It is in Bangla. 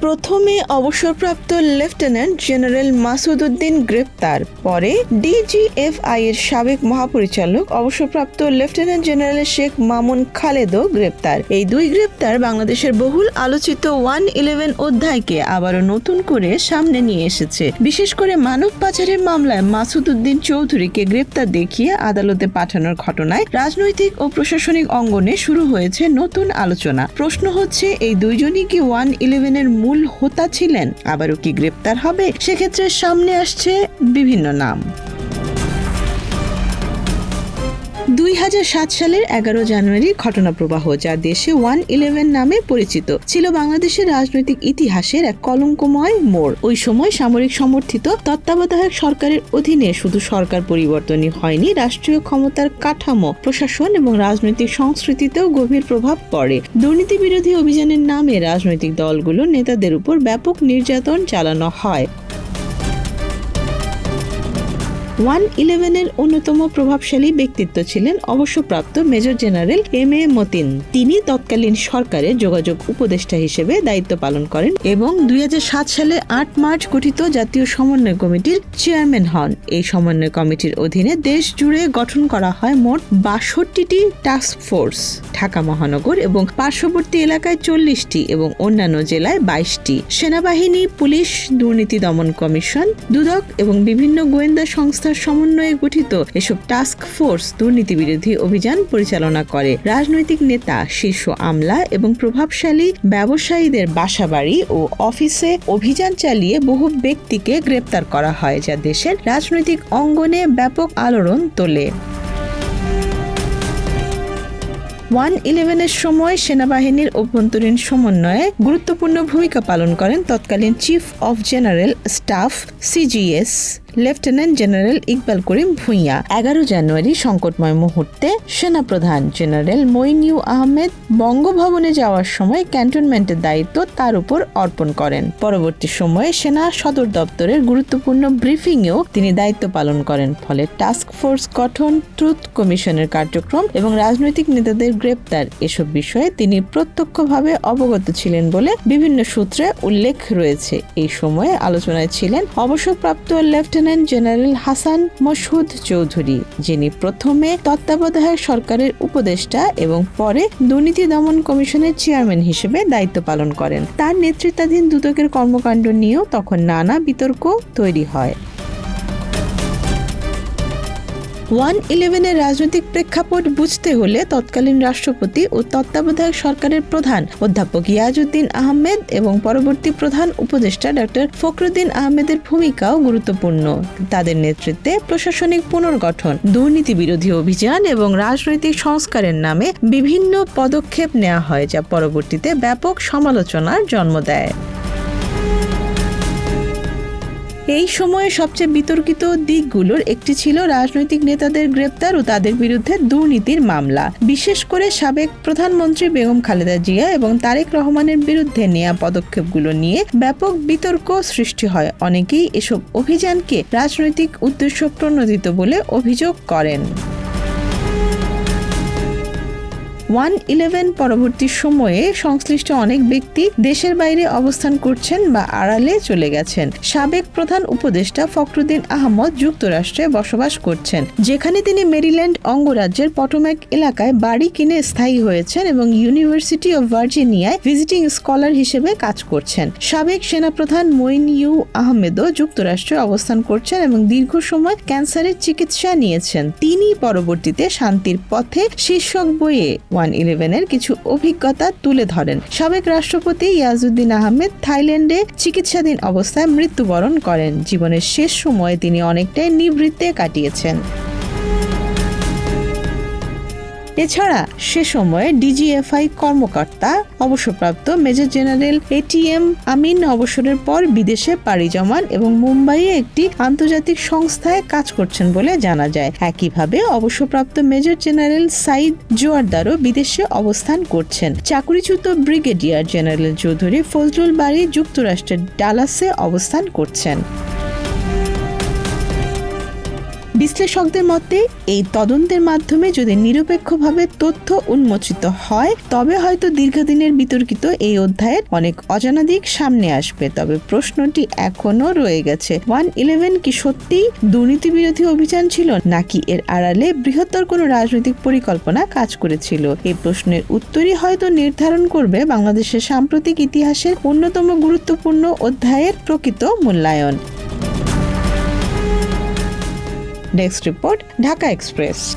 প্রথমে অবসরপ্রাপ্ত লেফটেন্যান্ট জেনারেল মাসুদ উদ্দিন গ্রেপ্তার, পরে ডিজিএফআই এর সাবেক মহাপরিচালক অবসরপ্রাপ্ত লেফটেন্যান্ট জেনারেল শেখ মামুন খালেদও গ্রেপ্তার। এই দুই গ্রেপ্তার বাংলাদেশের বহুল আলোচিত 111 অধ্যায়কে আবারও নতুন করে সামনে নিয়ে এসেছে। বিশেষ করে মানব পাচারের মামলায় মাসুদ উদ্দিন চৌধুরীকে গ্রেপ্তার দেখিয়ে আদালতে পাঠানোর ঘটনায় রাজনৈতিক ও প্রশাসনিক অঙ্গনে শুরু হয়েছে নতুন আলোচনা। প্রশ্ন হচ্ছে, এই দুইজনই কি 111 এর মূল হোতা ছিলেন? আবারও কি গ্রেপ্তার হবে? সেক্ষেত্রে সামনে আসছে বিভিন্ন নাম। 2007 সালের 11 জানুয়ারি ঘটনা প্রবাহ, যা দেশে 111 নামে পরিচিত, ছিল বাংলাদেশের রাজনৈতিক ইতিহাসের এক কলঙ্কময় মোড়। ওই সময় সামরিক সমর্থিত তত্ত্বাবধায়ক সরকারের অধীনে শুধু সরকার পরিবর্তনই হয়নি, রাষ্ট্রীয় ক্ষমতার কাঠামো, প্রশাসন এবং রাজনৈতিক সংস্কৃতিতেও গভীর প্রভাব পড়ে। দুর্নীতি বিরোধী অভিযানের নামে রাজনৈতিক দলগুলোর নেতাদের উপর ব্যাপক নির্যাতন চালানো হয়। 111 এর অন্যতম প্রভাবশালী ব্যক্তিত্ব ছিলেন অবসরপ্রাপ্ত major general M A Matin. তিনি তৎকালীন সরকারের যোগাযোগ উপদেষ্টা হিসেবে দায়িত্ব পালন করেন এবং 2007 সালে 8 মার্চ গঠিত জাতীয় সমন্বয় কমিটির চেয়ারম্যান হন। এই সমন্বয় কমিটির অধীনে দেশ জুড়ে গঠন করা হয় মোট 62টি টাস্ক ফোর্স। ঢাকা মহানগর এবং পার্শ্ববর্তী এলাকায় 40টি এবং অন্যান্য জেলায় 22টি। সেনাবাহিনী, পুলিশ, দুর্নীতি দমন কমিশন, দুদক এবং বিভিন্ন গোয়েন্দা সংস্থার সমন্বয়ে গঠিত এসব টাস্ক ফোর্স দুর্নীতি বিরোধী অভিযান পরিচালনা করে। রাজনৈতিক নেতা, শীর্ষ আমলা এবং প্রভাবশালী ব্যবসায়ীদের বাসাবাড়ি ও অফিসে অভিযান চালিয়ে বহু ব্যক্তিকে গ্রেপ্তার করা হয়, যা দেশের রাজনৈতিক অঙ্গনে ব্যাপক আলোড়ন তোলে। 111 এর সময় সেনাবাহিনীর অভ্যন্তরীণ সমন্বয়ে গুরুত্বপূর্ণ ভূমিকা পালন করেন তৎকালীন chief of general staff CGS lieutenant general Iqbal Karim Bhuiyan. 11 January সংকটময় মুহূর্তে সেনাপ্রধান জেনারেল মইনু আহমেদ বঙ্গভবনে যাওয়ার সময় ক্যান্টনমেন্টের দায়িত্ব তার উপর অর্পণ করেন। পরবর্তী সময়ে সেনা সদর দপ্তরের গুরুত্বপূর্ণ ব্রিফিংয়েও তিনি দায়িত্ব পালন করেন। ফলে টাস্ক ফোর্স গঠন, ট্রুথ কমিশনের কার্যক্রম এবং রাজনৈতিক নেতাদের গ্রেপ্তার, এসব বিষয়ে তিনি প্রত্যক্ষভাবে অবগত ছিলেন বলে বিভিন্ন সূত্রে উল্লেখ রয়েছে। এই সময়ে আলোচনায় ছিলেন অবসরপ্রাপ্ত লেফটেন্যান্ট জেনারেল হাসান মসউদ চৌধুরী, যিনি প্রথমে তত্ত্বাবধায়ক সরকারের উপদেষ্টা এবং পরে দুর্নীতি দমন কমিশনের চেয়ারম্যান হিসেবে দায়িত্ব পালন করেন। তার নেতৃত্বাধীন দুদকের কর্মকাণ্ড নিয়েও তখন নানা বিতর্ক তৈরি হয়। 111 এর রাজনৈতিক প্রেক্ষাপট বুঝতে হলে তৎকালীন রাষ্ট্রপতি ও তত্ত্বাবধায়ক সরকারের প্রধান অধ্যাপক ইয়াজউদ্দিন আহমেদ এবং পরবর্তী প্রধান উপদেষ্টা ডক্টর ফখরুদ্দিন আহমেদের ভূমিকাও গুরুত্বপূর্ণ। তাদের নেতৃত্বে প্রশাসনিক পুনর্গঠন, দুর্নীতি বিরোধী অভিযান এবং রাজনৈতিক সংস্কারের নামে বিভিন্ন পদক্ষেপ নেওয়া হয়, যা পরবর্তীতে ব্যাপক সমালোচনার জন্ম দেয়। এই সময়ে সবচেয়ে বিতর্কিত দিকগুলোর একটি ছিল রাজনৈতিক নেতাদের গ্রেপ্তার ও তাদের বিরুদ্ধে দুর্নীতির মামলা। বিশেষ করে সাবেক প্রধানমন্ত্রী বেগম খালেদা জিয়া এবং তারেক রহমানের বিরুদ্ধে নেওয়া পদক্ষেপগুলো নিয়ে ব্যাপক বিতর্ক সৃষ্টি হয়। অনেকেই এসব অভিযানকে রাজনৈতিক উদ্দেশ্য প্রণোদিত বলে অভিযোগ করেন। 111 পরবর্তী সময়ে সংশ্লিষ্ট অনেক ব্যক্তি দেশের বাইরে অবস্থান করছেন বা আড়ালে চলে গেছেন। সাবেক প্রধান উপদেষ্টা ফখরুদ্দিন আহমদ যুক্তরাষ্ট্রে বসবাস করছেন, যেখানে তিনি মেরিল্যান্ড অঙ্গরাজ্যের পটোম্যাক এলাকায় বাড়ি কিনে স্থায়ী হয়েছেন এবং ইউনিভার্সিটি অব ভার্জিনিয়ায় ভিজিটিং স্কলার হিসেবে কাজ করছেন। সাবেক সেনাপ্রধান মইনু আহমেদও যুক্তরাষ্ট্রে অবস্থান করছেন এবং দীর্ঘ সময় ক্যান্সারের চিকিৎসা নিয়েছেন। তিনি পরবর্তীতে শান্তির পথে শীর্ষক বইয়ে 111 এর কিছু অভিজ্ঞতা তুলে ধরেন। সাবেক রাষ্ট্রপতি ইয়াজউদ্দিন আহমেদ থাইল্যান্ডে চিকিৎসাধীন অবস্থায় মৃত্যুবরণ করেন। জীবনের শেষ সময়ে তিনি অনেকটাই নিভৃতে কাটিয়েছেন। এছাড়া সে সময়ে ডিজিএফআই কর্মকর্তা অবসরপ্রাপ্ত মেজর জেনারেল এটিএম আমিন অবসরের পর বিদেশে পাড়ি জমান এবং মুম্বাইয়ে একটি আন্তর্জাতিক সংস্থায় কাজ করছেন বলে জানা যায়। একইভাবে অবসরপ্রাপ্ত মেজর জেনারেল সাইদ জোয়ারদারও বিদেশে অবস্থান করছেন। চাকরিচ্যুত ব্রিগেডিয়ার জেনারেল চৌধুরী ফজলুল বারী যুক্তরাষ্ট্রের ডালাসে অবস্থান করছেন। বিশ্লেষকদের মতে এই তদন্তের মাধ্যমে যদি নিরপেক্ষভাবে তথ্য উন্মোচিত হয় তবে হয়তো দীর্ঘদিনের বিতর্কিত এই অধ্যায়ের অনেক অজানা দিক সামনে আসবে। তবে প্রশ্নটি এখনো রয়ে গেছে, 111 কি সত্যিই দুর্নীতি বিরোধী অভিযান ছিল নাকি এর আড়ালে বৃহত্তর কোনো রাজনৈতিক পরিকল্পনা কাজ করেছিল? এই প্রশ্নের উত্তরই হয়তো নির্ধারণ করবে বাংলাদেশের সাম্প্রতিক ইতিহাসের অন্যতম গুরুত্বপূর্ণ অধ্যায়ের প্রকৃত মূল্যায়ন। Desk report, Dhaka express.